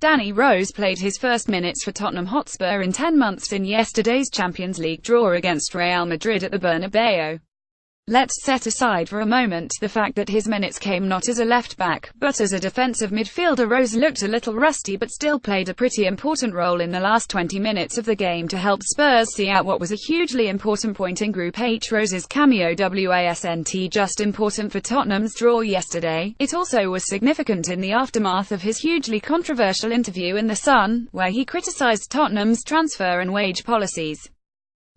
Danny Rose played his first minutes for Tottenham Hotspur in 10 months in yesterday's Champions League draw against Real Madrid at the Bernabeu. Let's set aside for a moment the fact that his minutes came not as a left-back, but as a defensive midfielder. Rose looked a little rusty but still played a pretty important role in the last 20 minutes of the game to help Spurs see out what was a hugely important point in Group H. Rose's cameo wasn't just important for Tottenham's draw yesterday, it also was significant in the aftermath of his hugely controversial interview in The Sun, where he criticised Tottenham's transfer and wage policies.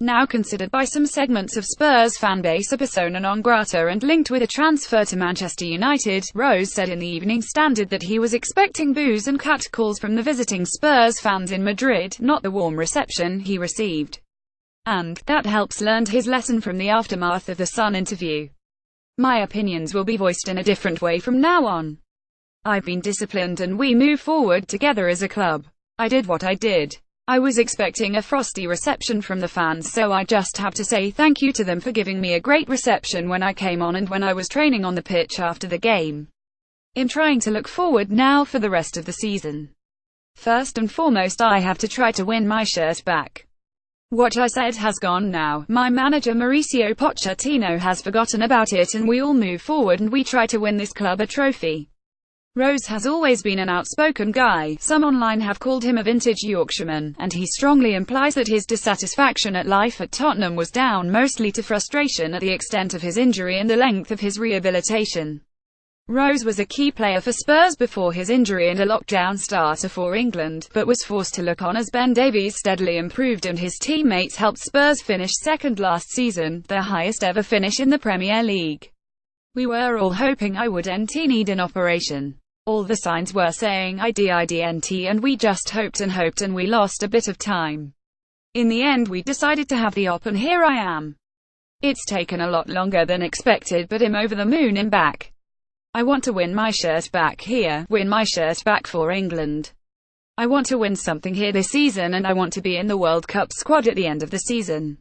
Now considered by some segments of Spurs fanbase a persona non grata and linked with a transfer to Manchester United, Rose said in the Evening Standard that he was expecting boos and catcalls from the visiting Spurs fans in Madrid, not the warm reception he received. And that helps learned his lesson from the aftermath of the Sun interview. My opinions will be voiced in a different way from now on. I've been disciplined and we move forward together as a club. I did what I did. I was expecting a frosty reception from the fans, so I just have to say thank you to them for giving me a great reception when I came on and when I was training on the pitch after the game. I'm trying to look forward now for the rest of the season. First and foremost, I have to try to win my shirt back. What I said has gone now. My manager Mauricio Pochettino has forgotten about it and we all move forward and we try to win this club a trophy. Rose has always been an outspoken guy. Some online have called him a vintage Yorkshireman, and he strongly implies that his dissatisfaction at life at Tottenham was down mostly to frustration at the extent of his injury and the length of his rehabilitation. Rose was a key player for Spurs before his injury and a lockdown starter for England, but was forced to look on as Ben Davies steadily improved and his teammates helped Spurs finish second last season, their highest ever finish in the Premier League. We were all hoping I wouldn't need an operation. All the signs were saying I didn't, and we just hoped and we lost a bit of time. In the end we decided to have the op and here I am. It's taken a lot longer than expected, but I'm over the moon and back. I want to win my shirt back here, win my shirt back for England. I want to win something here this season and I want to be in the World Cup squad at the end of the season.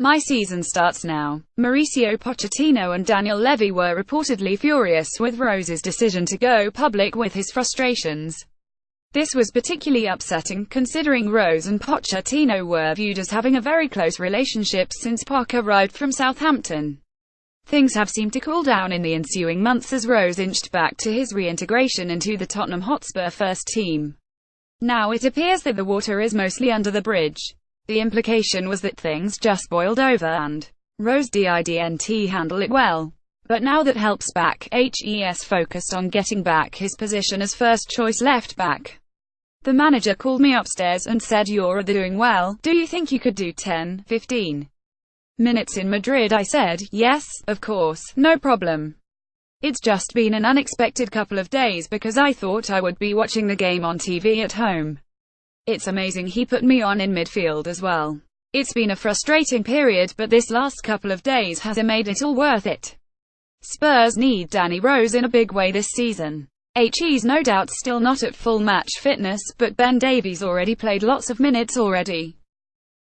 My season starts now. Mauricio Pochettino and Daniel Levy were reportedly furious with Rose's decision to go public with his frustrations. This was particularly upsetting, considering Rose and Pochettino were viewed as having a very close relationship since Poch arrived from Southampton. Things have seemed to cool down in the ensuing months as Rose inched back to his reintegration into the Tottenham Hotspur first team. Now it appears that the water is mostly under the bridge. The implication was that things just boiled over and Rose didn't handle it well. But now that help's back, he's focused on getting back his position as first-choice left-back. The manager called me upstairs and said, "You're doing well, do you think you could do 10, 15 minutes in Madrid?" I said, "Yes, of course, no problem. It's just been an unexpected couple of days because I thought I would be watching the game on TV at home. It's amazing he put me on in midfield as well. It's been a frustrating period, but this last couple of days has made it all worth it." Spurs need Danny Rose in a big way this season. He's no doubt still not at full match fitness, but Ben Davies already played lots of minutes already.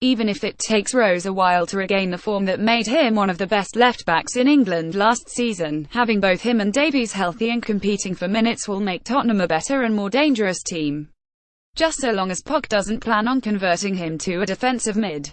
Even if it takes Rose a while to regain the form that made him one of the best left-backs in England last season, having both him and Davies healthy and competing for minutes will make Tottenham a better and more dangerous team. Just so long as Poch doesn't plan on converting him to a defensive mid.